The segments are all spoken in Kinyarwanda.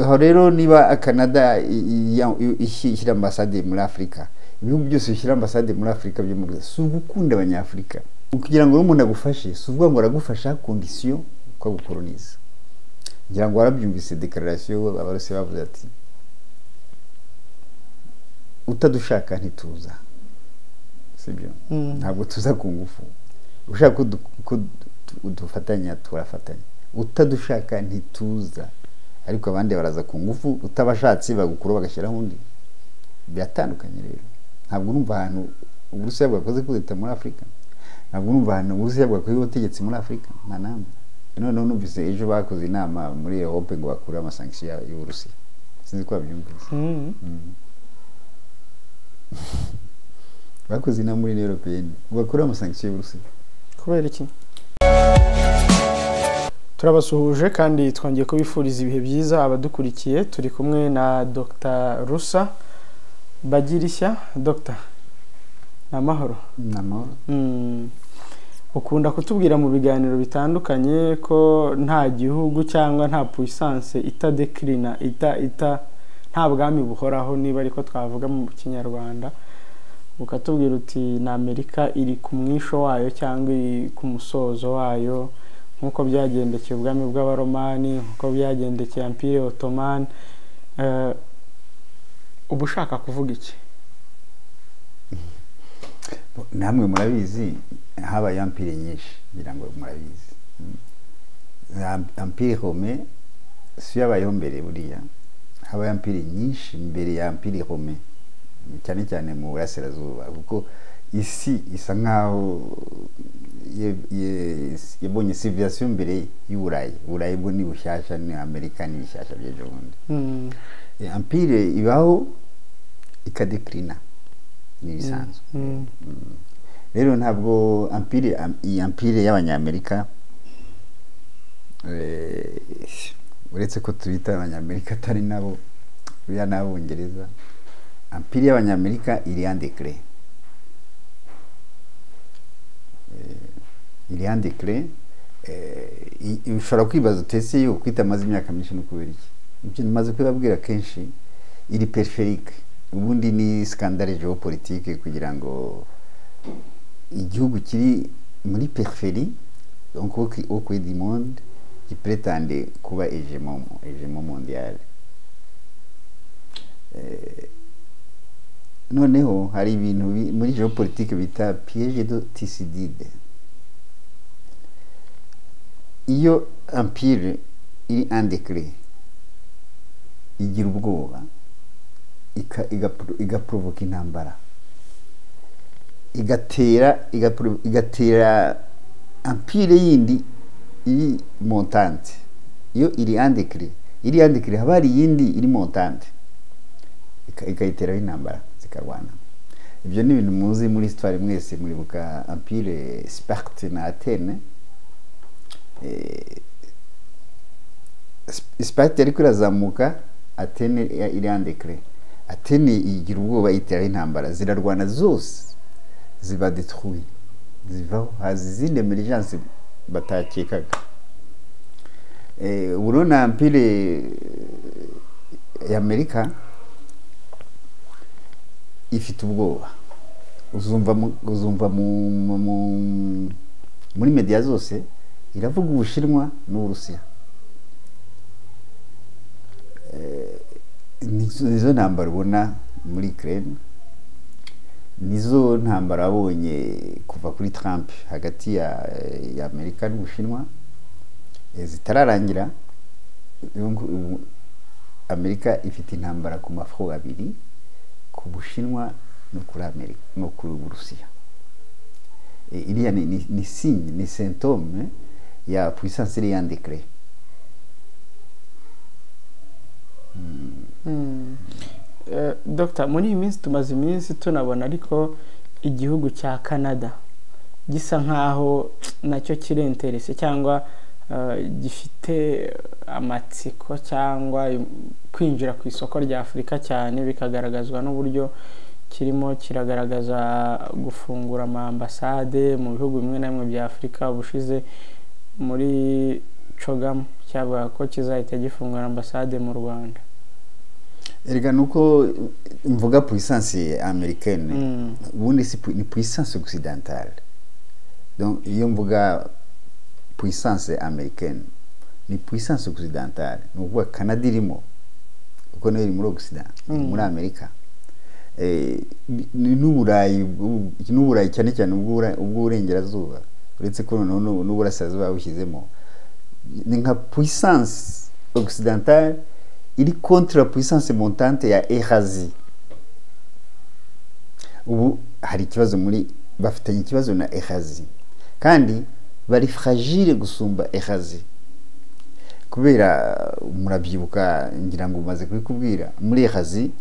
aho rero niba Canada ishyira ambasade muri Afrika, ibihugu byose bishyira ambasade muri Afrika byo muri si ugukunda abanyafrika kugira ngo umuntu agufashe, si uvuga ngo aragufasha condition ko gukoloniza. Ngira ngo warabyumvise declaration abarose bavuze ati utadushaka ntituza, sibyo? Ntabwo tuza ku ngufu, ushaka udufatanya turafatanya, utadushaka ntituza, ariko abandi baraza ku ngufu, utabashatse bagukuru bagashyiraho undi. Byatandukanye rero. Ntabwo numva ahantu Uburusiya bwakoze kudeta muri Afrika, ntabwo numva ahantu Uburusiya bwakoze ubutegetsi muri Afrika, nta namwe. None numvise ejo bakoze inama muri Europe ngo bakure amasanction y'Uburusiya, sinzi ko babyumvise. Bakoze inama muri Europe bakure amasanction y'Uburusiya. Kubera iki? Turabasuhuje kandi twongeye kubifuriza ibihe byiza abadukurikiye. Turi kumwe na Dr. Rusa Bagirishya. Dr. Namahoro. Namahoro. Ukunda kutubwira mu biganiro bitandukanye ko nta gihugu cyangwa nta puissance itadeklina nta bwami buhoraho, niba ariko twavuga mu Kinyarwanda. Ukatubwira uti na Amerika iri ku mwisho wayo cyangwa iri ku musozo wayo, nkuko byagendekeye ubwami bw'abaromani, nkuko byagendekeye Empire Ottoman. Ubushaka kuvuga iki? Namwe murabizi haba yampire nyinshi, birango murabizi. Empire Rome si yabayeho mbere buriya, haba yampire nyinshi mbere ya Empire Rome, cyane cyane mu Burasirazuba, kuko isi isa nkaho yabonye civilisation mbere y'Uburayi. Uburayi bwo ni bushyashya, ni Amerika ni bushyashya byejo bundi. Empire ibaho ikadeklina ni bisanzwe. Rero ntabwo empire y'abanyamerika, uretse ko tubita abanyamerika atari nabo, bya n'abongereza, empire y'abanyamerika iri en déclin. Iri en déclin. Ushobora kwibaza utese yo kwita amaze imyaka myinshi no kubera iki? Ibyo namaze kwibabwira kenshi, iri périphérique. Ubundi ni scandale géopolitique kugira ngo igihugu kiri muri périphérie, donc au coin du monde, qui prétendait kuba hégémon mondial. Noneho hari ibintu muri géopolitique bita piège de Thucydide. Iyo empire iri en déclin, igira ubwoba, igaprovoka intambara, igatera empire yindi iri montante. Iyo iri en déclin, haba hari yindi iri montante, ikayiteraho intambara zikarwana. Ibyo ni ibintu muzi muri histoire mwese, muribuka empire Sparte na Athene. Sparte ariko irazamuka, Athene iri en déclin. Athene igira ubwoba, iteraho intambara, zirarwana zose ziba détruit, zivaho, haza izindi emergence batakekaga. Urona empire y'Amerika ifite ubwoba, uzumva muri media zose iravuga Ubushinwa n'Uburusiya. Nizo ntambara ubona muri Ukraine, nizo ntambara abonye kuva kuri Trump hagati ya Amerika n'Ubushinwa, zitararangira. Amerika ifite intambara ku mafro abiri, ku Bushinwa no kuri Amerika no kuri Uburusiya. Iriya ni signe, ni symptôme ya puissance iri en déclin. Dr. muri iyi minsi tumaze iminsi tunabona ariko igihugu cya Canada gisa nkaho nacyo kiri interese cyangwa gifite amatsiko cyangwa kwinjira ku isoko rya Afrika cyane, bikagaragazwa n'uburyo kirimo kiragaragaza gufungura ama ambassade mu bihugu bimwe na bimwe bya Afrika. Ubushize muri CHOGM cyavuga ko kizahita gifungura ambasade mu Rwanda. Erega nuko mvuga puissance américaine ubundi ni puissance occidentale. Donc iyo mvuga puissance américaine ni puissance occidentale, nuko Canada irimo uko nayo iri muri Occident, muri Amerika. N'Uburayi cyane cyane ubw'Uburengerazuba, uretse ko n'Uburasirazuba bushyizemo, ni nka puissance occidentale iri contre la puissance montante ya Eurasie. Ubu hari ikibazo bafitanye ikibazo na Eurasie, kandi bari fragile gusumba Eurasie, kubera murabyibuka ngira ngo umaze kubikubwira, muri Eurasie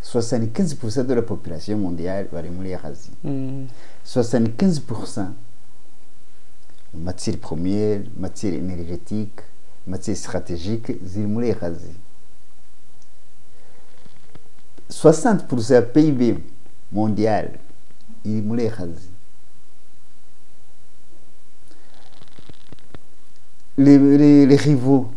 75% de la population mondiale bari muri Eurasie. 75% matière première, matière énergétique, matière stratégique ziri muri Eurasie. 60% ya PIB mondial iri muri Eurasie. Les rivaux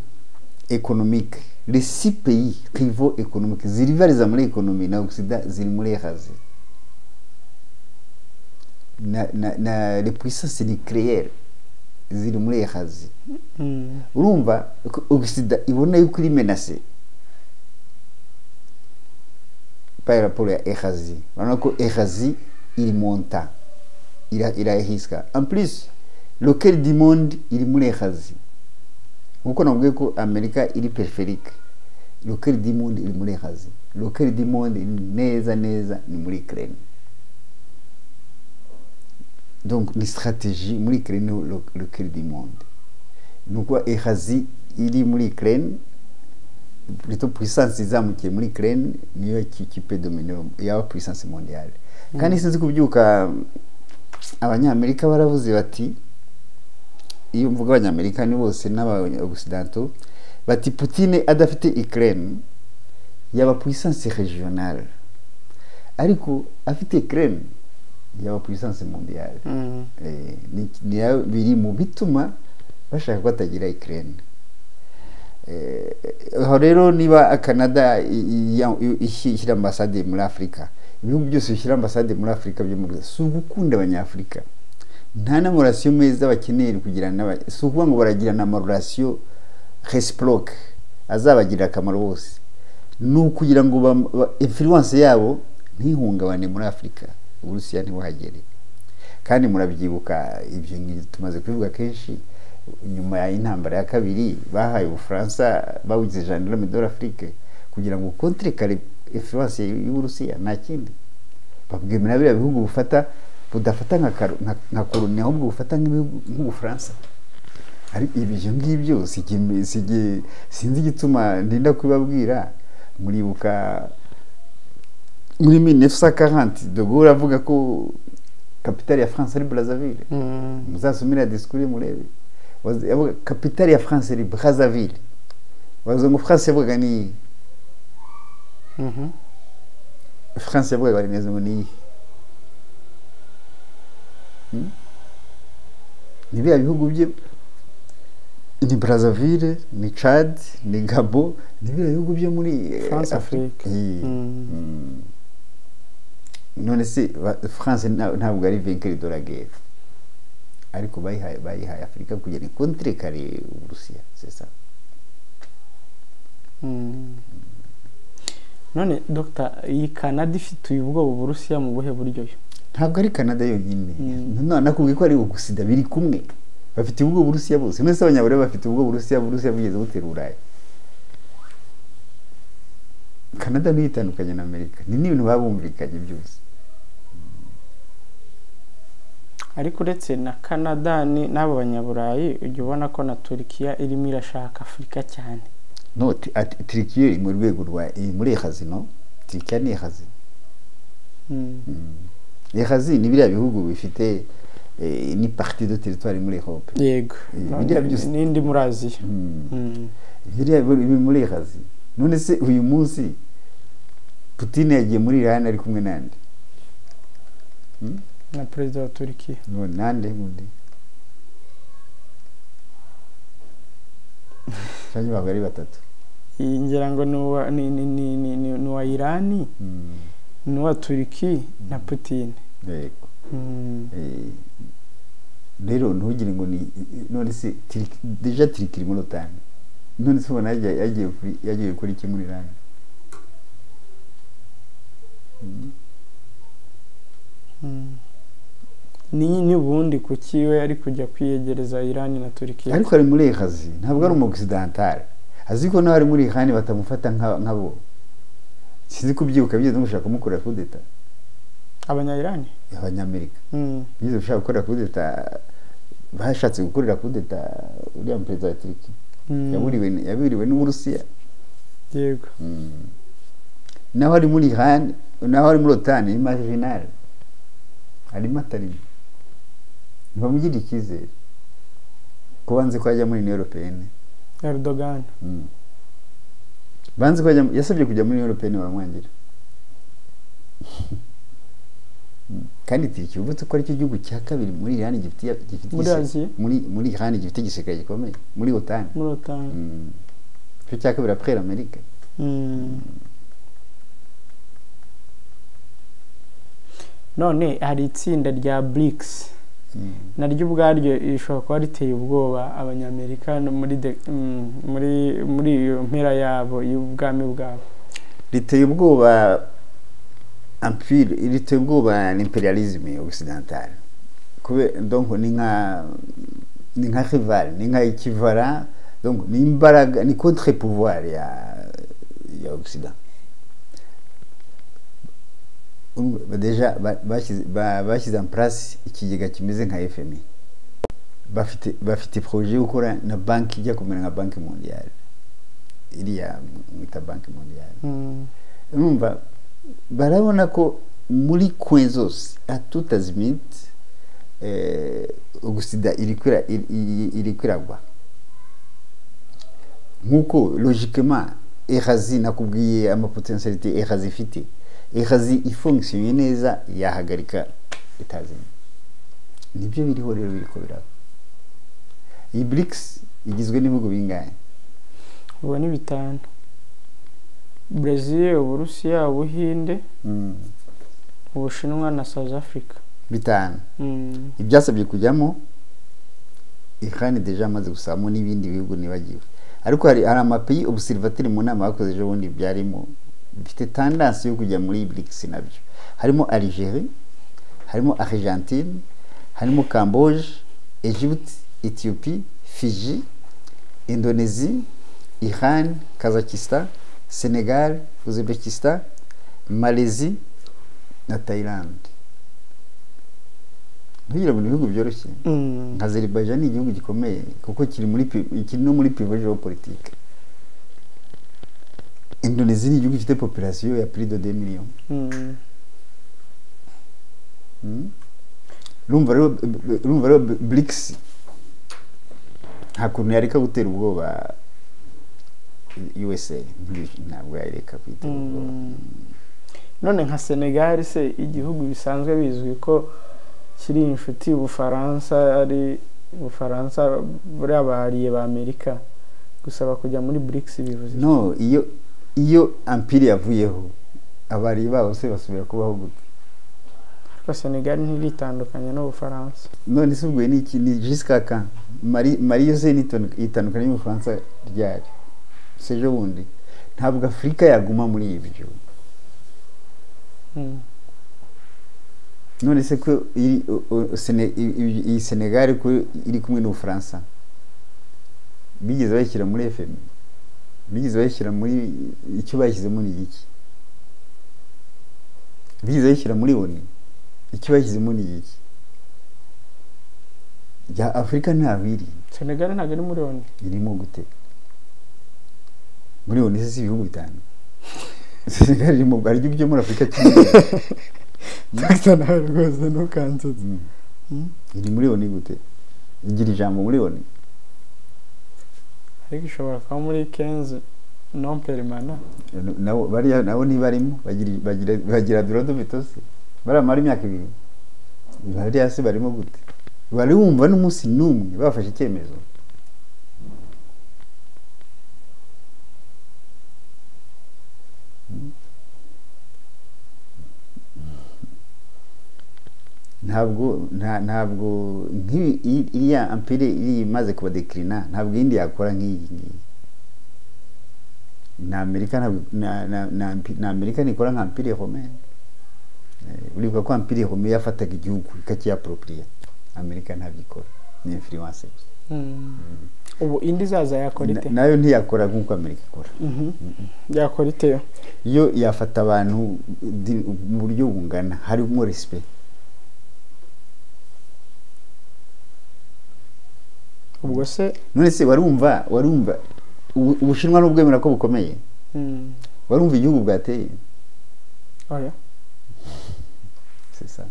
économiques, les 6 pays rivaux économiques zirivaliza muri économie na Occident ziri muri Eurasie. Les puissances nucléaires ziri muri Eurasie. Urumva Occident ibona yuko iri menacé par rapport à Eurasie. Maintenant que Eurasie il monte, il a risque. En plus, le cœur du monde il est muri Eurasie. Uko navuga ko Amerika iri périphérique, le cœur du monde il est muri Eurasie. Le cœur du monde neza ni muri Ukraine. Donc ni stratégie muri Ukraine le cœur du monde. Donc Eurasie iri muri Ukraine, plutôt puissance izamukiye muri Ukraine niyo qui peut dominer ya puissance mondiale. Kandi sinzi kubyuka abanyamerika baravuze bati, iyo mvuga abanyamerika ni bose n'aba-occidentaux bati Putin adafite Ukraine yaba puissance régionale, ariko afite Ukraine yaba puissance mondiale. Ni biri mu bituma bashaka ko atagira Ukraine. Aho rero niba Canada ishyira ambasade muri Afrika, ibihugu byose bishyira ambasade muri Afrika byo muri si ugukunda abanyafrika, nta n'amorasiyo meza bakeneye kugirana, si ukuvuga ngo baragirana amorasiyo reciproque azabagirira akamaro bose, ni ukugira ngo influence yabo ntihungabane muri Afrika, Uburusiya ntibuhagere. Kandi murabyibuka ibyo tumaze kubivuga kenshi, nyuma ya intambara ya kabiri bahaye Ubufaransa bawugize gendarme de l'Afrique kugira ngo contrecarre influence y'Uburusiya, nta kindi babwemera biriya bihugu budafata nka koloni, ahubwo bufata nk'Ubufaransa. Ariko ibyo ngibyo sinzi igituma ndinda kubabwira. Muribuka muri 1940 de Gaulle avuga ko capitale ya France ari Brazzaville. Muzasomera discours murebe, capitale ya France ari Brazzaville. Wazongo France yavuga ni France yavuga neza ngo ni ni bya bihugu bye, ni Brazzaville, ni Chad, ni Gabon, ni bya bihugu byo muri Afrika. None se France ntabwo ari vainqueur de la guerre, ariko bayihaye Afrika kugira ngo contrecarre Uburusiya, c'est ça. None Dr. iyi Canada ifite ubwo Uburusiya mu buhe buryo yo? Ntabwo ari Canada yonyine, nakubwiye ko ari Ugusida biri kumwe, bafite ubwo Uburusiya bose. Mwese abanyabure bafite ubwo Uburusiya bugeze butera Uburayi. Canada niyo itandukanye na Amerika, ni n'ibintu babumvikanye byose. Ariko uretse na Canada n'abo banyaburayi, ujya ubona ko na Turkiya irimo irashaka Afrika cyane. No, Turkiya iri mu rwego rwa muri Eurasie, no? Turkiya ni Eurasie. Eurasie ni biriya bihugu bifite ni partie de territoire muri Europe. Yego. N'indi muri Aziya. Biriya muri Eurasie. None se uyu munsi Putin yagiye muri Iran ari kumwe nande? Na president wa Turkiya. No, nande mundi? cyangwa baba ari batatu iyi ngira ngo ni uwa Irani n'uwa Turiki na Putin. yego rero ntugire ngo ni none se deja Turiki iri muri OTAN none se ubona yagiye kuri iki muri Irani ni ubundi kuki we ari kujya kwiyegereza Irani na Turiki ariko ari muri Azi ntabwo ari umu-occidental azi ko nawe ari muri Irani batamufata nkabo sinzi kubyibuka byize mushaka kumukorera kudeta abanya-Irani abanyamerika byize ushaka gukora kudeta bashatse gukorera kudeta uriya perezida wa Turiki yaburiwe n'Uburusiya yego naho ari muri Irani naho ari muri OTAN imaginal arimo atarimo ntibamugirira icyizere ko banze ko ajya muri Union Européenne Erdogan banze ko yasabye kujya muri Union Européenne baramwangira kandi Turiki ubutse ko ari cyo gihugu cya kabiri muri Irani gifite muri Irani gifite igisirikare gikomeye muri OTAN cyo cya kabiri après l'Amérique none hari itsinda rya BRICS naryo ubwaryo rishobora kuba riteye ubwoba abanyamerika muri iyo mpera yabo y'ubwami bwabo riteye ubwoba riteye ubwoba l'imperialisme occidental donc ni nka rival ni nka equivalent donc ni imbaraga ni contre pouvoir ya Occident deja bashyize en place ikigega kimeze nka FMI bafite projet yo gukora na banki ijya kumera nka banki mondiale iriya mwita banki mondiale urumva barabona ko muri coin zose à tout azimut Occident iri kwiragwa nkuko logiquement Asie nakubwiye amapotentialité Asie ifite Asie ifunctionne neza yahagarika itazimye nibyo biriho rero biriko biraba iyi BRICS igizwe n'ibihugu bingahe ubu ni 5 Brazil Uburusiya Ubuhinde Ubushinwa na South Africa 5 ibyasabye kujyamo Iran deja amaze gusamo n'ibindi bihugu nibagiwe ariko hari amapayi observateur mu nama bakoze ejo bundi byarimo bifite tendance yo kujya muri BRICS nabyo harimo Algerie harimo Argentine harimo Cambodge Egypte Ethiopie Fiji Indonésie Iran Kazakhstan Senegal Uzbekistan Malaisie na Thailand ntugira ngo ibihugu byoroshye nka Azerbaijan ni igihugu gikomeye kuko kiri no muri pivot géopolitique Indonésie ni igihugu gifite population ya plus de 2 millions rumva rero BRICS nta kuntu yareka gutera ubwoba USA ntabwo yareka kwitera ubwoba none nka Senegal se igihugu bisanzwe bizwi ko kiri inshuti y'Ubufaransa ari Ubufaransa buri abariye ba Amerika gusaba kujya muri BRICS bivuze no iyo empire yavuyeho abari babo se basubira kubaho gute ariko Senegal ntiritandukanye n'Ubufaransa none se ubwo ni iki ni jusqu'à quand Mali yose itandukanye n'Ubufaransa ryari sejo bundi ntabwo Afrika yaguma muri ibyo none se ko iyi Senegal ko iri kumwe n'Ubufaransa bigeze bashyira muri FMI bigeze bashyira muri icyo bashyizemo ni iki bigeze bashyira muri ONU icyo bashyizemo ni iki ya Afrika ntabiri Senegal ntabwo ari muri ONU irimo gute muri ONU se ibihugu 5 Senegal irimo bari byo muri Afrika kimwe Dr. nawe rwose ntukanzuze iri muri ONU gute igira ijambo muri ONU ariko ishobora kuba muri 15 non permanent nabo bari nabo ntibarimo bagira bureau de vote baramara imyaka 2 bari hasi barimo gute bari wumva n'umunsi n'umwe bafashe icyemezo ntabwo iriya empire iri imaze kubadekrina ntabwo indi yakora nk'iyi na Amerika nikora nka empire romaine uribuka ko empire romaine yafataga igihugu ikakiapproprier Amerika ntabyikora ni influence ubu indi zaza yakora ite nayo ntiyakora nk'uko Amerika ikora yakora ite yo yafata abantu mu buryo bungana harimo respect ubwo se none se warumva Ubushinwa n'ubwemera ko bukomeye warumva igihugu bwateye oya c'est ça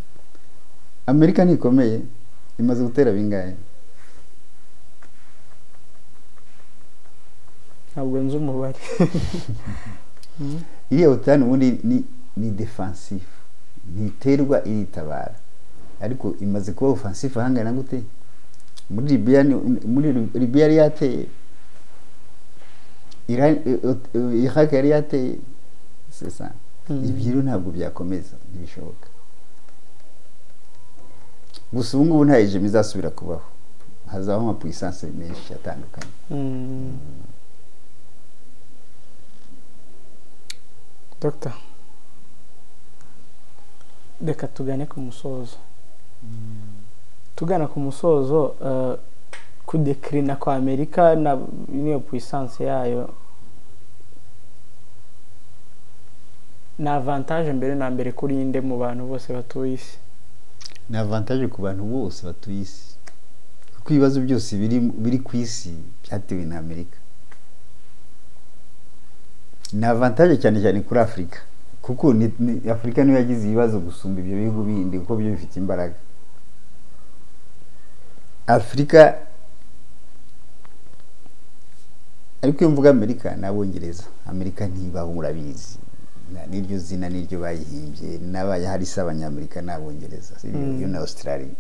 Amerika ntikomeye imaze gutera bingahe ntabwo nzi umubare iriya OTAN ubundi ni defensive ntiterwa iritabara ariko imaze kuba offensive ahangana gute muri Libya yari yateye Iraq yari yateye c'est ça ibyo ntabwo byakomeza ntibishoboka gusa ubu ngubu nta regime izasubira kubaho hazaho amapuissance menshi atandukanye Dr. Reka tugane ku musozo tugana ku musozo kudekrina kwa Amerika na niyo puissance yayo na avantage mbere na mbere kuri inde mu bantu bose batuye isi na avantage ku bantu bose batuye isi kuko ibibazo byose biri ku isi byatewe na Amerika na avantage cyane kuri Afrika kuko Afrika niyo yagize ibibazo gusumba ibyo bihugu bindi kuko byo bifite imbaraga Afrika ariko iyo mvuga Amerika n'Abongereza Amerika ntibaho murabizi n'iryo zina n'iryo bayihimbye n'abaye hari s'Abanyamerika n'Abongereza iyo na Australia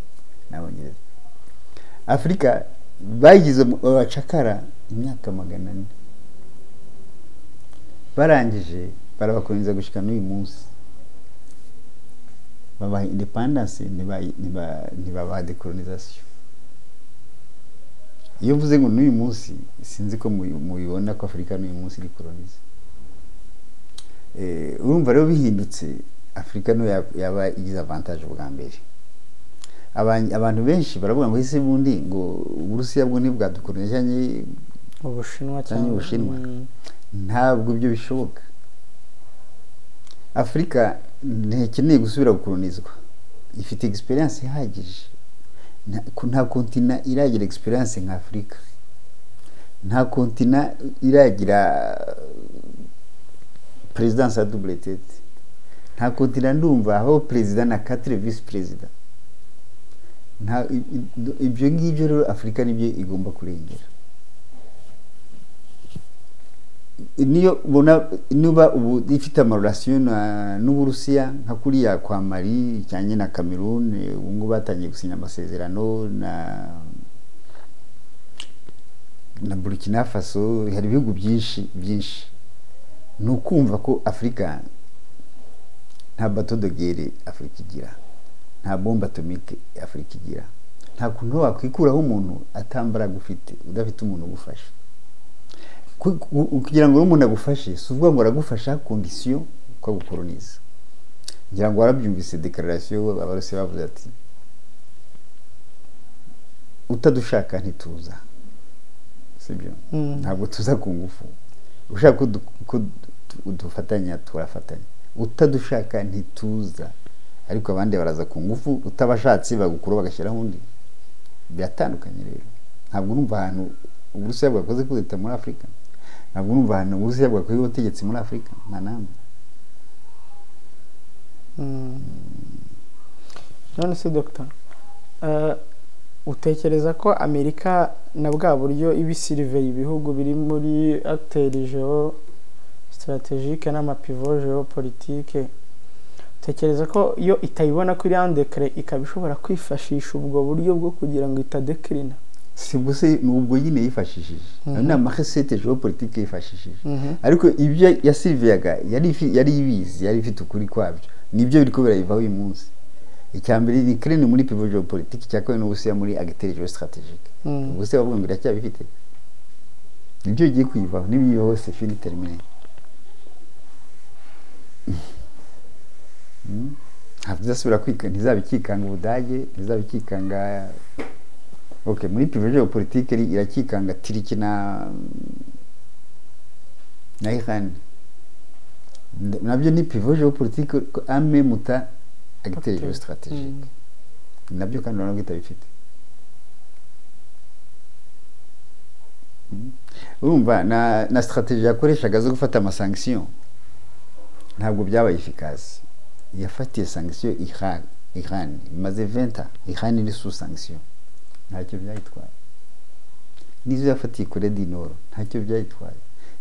n'Abongereza Afrika bayigize abacakara imyaka 400 barangije barabakomeza gushika n'uyu munsi babaha independence ntibabaha decolonisation iyo mvuze ngo n'uyu munsi sinzi ko mubibona ko Afrika n'uyu munsi iri colonize urumva rero bihindutse Afrika no yaba igize avantage bwa mbere abantu benshi baravuga ngo ese bundi ngo Uburusiya bwo ntibwadukolonizanye Ubushinwa ntabwo ibyo bishoboka Afrika ntikeneye gusubira gukolonizwa ifite experience ihagije nta kontina iragira experience nka Afrika nta kontina iragira presidence à double tête nta kontina ndumva aho president na 4 vice president nta ibyo ngibyo rero Afrika nibyo igomba kurengera niyo bona nuba ubu ifite amarelation n'Uburusiya nka kuriya kwa Mali cyanye na Cameroon ubungu batangiye gusinya amasezerano na Burkina Faso hari ibihugu byinshi nukumva ko Afrika nta bateau de guerre Afrika igira nta bombe atomique Afrika igira nta kuntu wakwikuraho umuntu atambara gufite udafite umuntu ugufasha kugira ngo umuntu agufashe suvuga ngo aragufasha condition ko gukoloniza ngira ngo warabyumvise declaration abarose bavuze ati utadushaka ntituza sibyo ntabwo tuza ku ngufu ushaka udufatanya turafatanya utadushaka ntituza ariko abandi baraza ku ngufu utabashatse bagukuru bagashyiraho undi byatandukanye rero ntabwo numva ahantu Uburusiya bwakoze kudeta muri Afrika ntabwo numva ahantu Uburusiya bwakoze ubutegetsi muri Afrika nta namwe none se Dr. utekereza ko Amerika na bwa buryo ibisiriveye ibihugu biri muri acteur geo stratégique n'amapivo geopolitique utekereza ko iyo itayibona kuri andekre ikabishobora kwifashisha ubwo buryo bwo kugira ngo itadekrina sibuse nubwo nyine yifashishije na marquette geopolitique yifashishije ariko ibyo yasiviyaga yari ibizi yari ifite ukuri kwabyo nibyo biriko birayivaho uyu munsi icyambere ni Ukraine muri pivot geopolitique cyakwe n'Uburusiya muri agiteri geostratégique Uburusiya bavuga ngo iracyabifite nibyo giye kuyivaho nibiyo hose fini terminé hazasubira kwika ntizabikikanga Ubudage ntizabikikanga okay muri pivot geopolitique irakikanga Turiki na Iran nabyo ni pivot geopolitique ame muta agiteri geostratégique nabyo kandi urabona ko itabifite urumva na stratégie yakoreshaga zo gufata amasanction ntabwo byabaye efficace yafatiye sanction Iran maze 20 ans Iran iri sous sanction ntacyo byayitwaye nizo yafatiye Korea du Nord ntacyo byayitwaye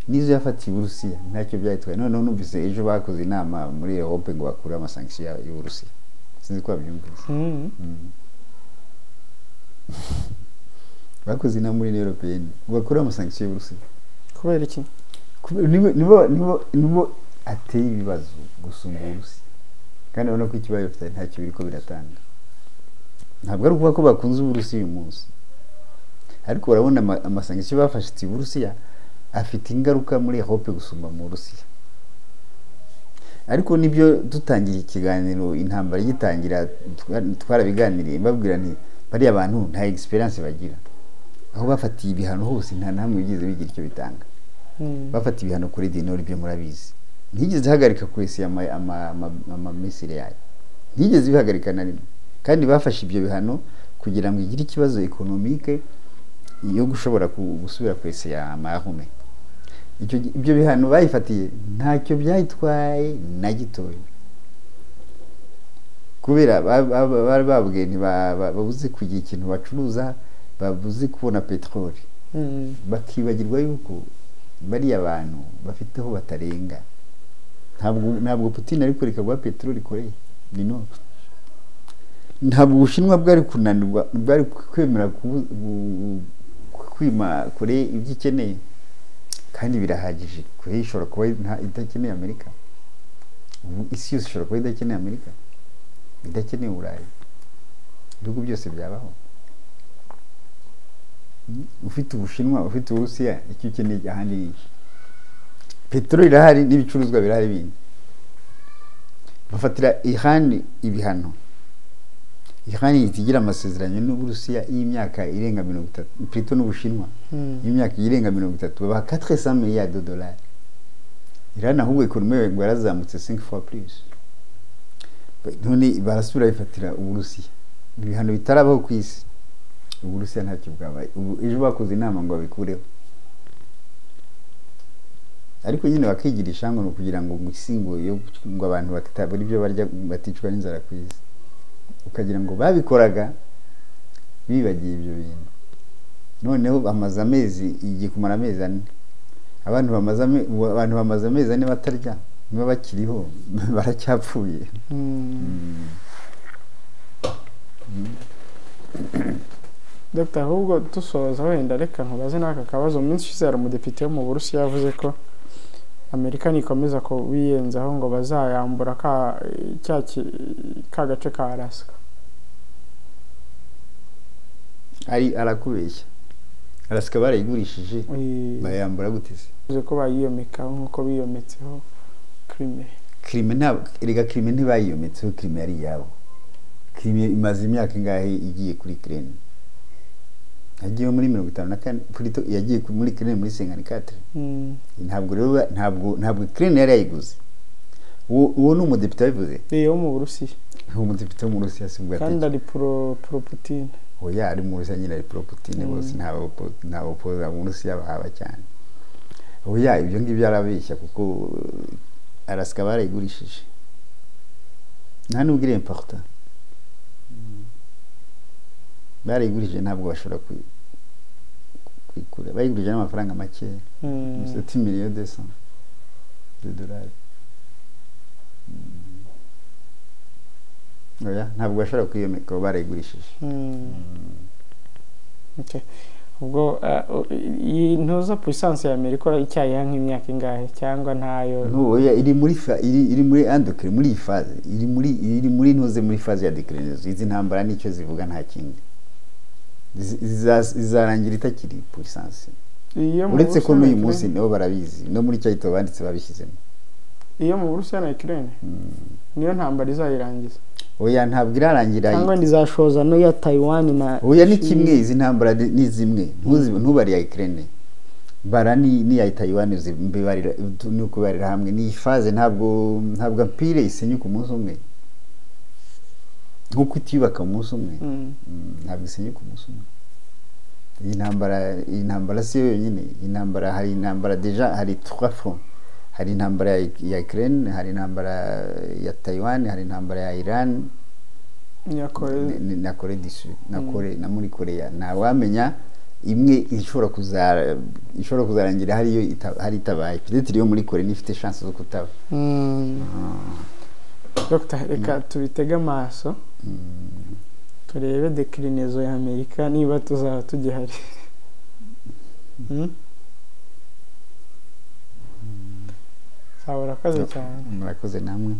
nizo yafatiye Uburusiya ntacyo byayitwaye none numvise ejo bakoze inama muri Europe ngo bakure amasanction y'Uburusiya sinzi ko babyumvise bakoze inama muri Europeenne ngo bakure amasanction y'Uburusiya kubera iki nibo ateye ibibazo gusumba Uburusiya kandi urabona ko ikibazo bafite ntacyo biriko biratanga ntabwo ari ukuvuga ko bakunze Uburusiya uyu munsi ariko urabona amasanction bafashe Uburusiya afite ingaruka muri Europe gusumba mu Burusiya ariko nibyo dutangira ikiganiro intambara gitangira twarabiganiriye mbabwira nti bari abantu nta experience bagira aho bafatiye ibihano hose nta namwe bigize bigira icyo bitanga bafatiye ibihano kuri dinori byo murabizi ntigeze hagarika kwese ama misile yayo ntigeze bihagarika na rimwe kandi bafashe ibyo bihano kugira ngo igire ikibazo economique yo gushobora gusubira kwese ya mahume ibyo bihano bayifatiye ntacyo byayitwaye na gitoya kubera bari babwiye babuze kugira ikintu bacuruza babuze kubona petroli bakibagirwa yuko bari abantu bafiteho batarenga ntabwo Putin ari kureka gwa petroli Korea no ntabwo Ubushinwa bwari kunanirwa bwari kwemera kwima Korea ibyo ikeneye kandi birahagije Korea ishobora kuba idakeneye Amerika isi yose ishobora kuba idakeneye Amerika idakeneye Uburayi ibihugu byose byabaho ufite Ubushinwa ufite Uburusiya icyo ukeneye ahandi ni petroli irahari n'ibicuruzwa birahari bindi bafatira Iran ibihano Iran itigira amasezerano n'Uburusiya y'imyaka irenga 30 plutôt n'Ubushinwa y'imyaka irenga 30 baba 400 milliards de dollars Iran ahubwo ekonomiye ngo yarazamutse 5 fois plus none barasubira bifatira Uburusiya ibihano bitarabaho ku isi Uburusiya ntacyo bwabaye ejo bakoze inama ngo babikureho ariko nyine bakigirisha ngo kugira ngo musingo yo ngo abantu batabura ibyo barya baticwa n'inzara ku isi ukagira ngo babikoraga bibagiye ibyo bintu noneho bamaze amezi igiye kumara amezi ane abantu bamaze amezi ane batarya niba bakiriho baracyapfuye Dr. ahubwo dusoza wenda reka nkubaze n'aka kabazo mu minsi ishize hari umudepite wo mu Burusiya yavuze ko Amerika nikomeza ko biyenzaho ngo bazayambura ka gace ka Alaska arakubeshya Alaska barayigurishije bayambura guteze uze ko bayiyomeka nkuko biyometseho Crimea ntabwo erega Crimea ntibayiyometseho Crimea yari yabo Crimea imaze imyaka ingahe igiye kuri Ukraine yagiye muri 54 plutôt yagiye muri Ukraine muri 54 ntabwo rero ntabwo Ukraine yari yayiguze uwo ni umudepite bivuze wo mu Burusiya umudepite wo mu Burusiya sibwa kandi ari pro Putin oya ari mu Burusiya nyine ari pro Putin bose ntabwo poza mu Burusiya bahaba cyane oya ibyo ngibyo yarabeshya kuko Alaska barayigurishije nta n'ubwire important barayigurishije ntabwo bashobora kwikura bayigurije n'amafaranga make 7 millions de dollars oya ntabwo bashobora kwiyomeka barayigurishije okay ubwo iyi ntuza puissance ya Amerika icyayiha nk'imyaka ingahe cyangwa ntayo iri muri andokre muri iyi phase iri muri ntuze muri phase ya declinaison. Izi ntambara nicyo zivuga nta kindi zizarangira itakiri puissance. Uretse ko n'uyu munsi nibo barabizi no muri cyahito banditse babishyizemo. Iyo mu Burusiya na Ukraine niyo ntambara izayirangiza. Oya ntabwo irarangira cyangwa ndizashoza no ya Taiwan na oya ni kimwe izi ntambara ni zimwe ntubari ya Ukraine bara ni ya Taiwan zimbibarira nuko barira hamwe ni phase ntabwo ampire isenyuka umunsi umwe nkuko itibaka umunsi umwe ntabwo isenyuka umunsi umwe. Iyi ntambara si yonyine intambara hari intambara deja hari 3 fronts. Hari intambara ya Ukraine, hari intambara ya Taiwan, hari intambara ya Iran na Korea du Sud na muri Korea. Na wamenya imwe ishobora kuzarangira hari itabaye peut-être yo muri Korea nifite chance zo kutaba. Dr. reka tubitega amaso turebe declinaison ya Amerika niba tuzaba tugihari. Urakoze cyane. Murakoze namwe.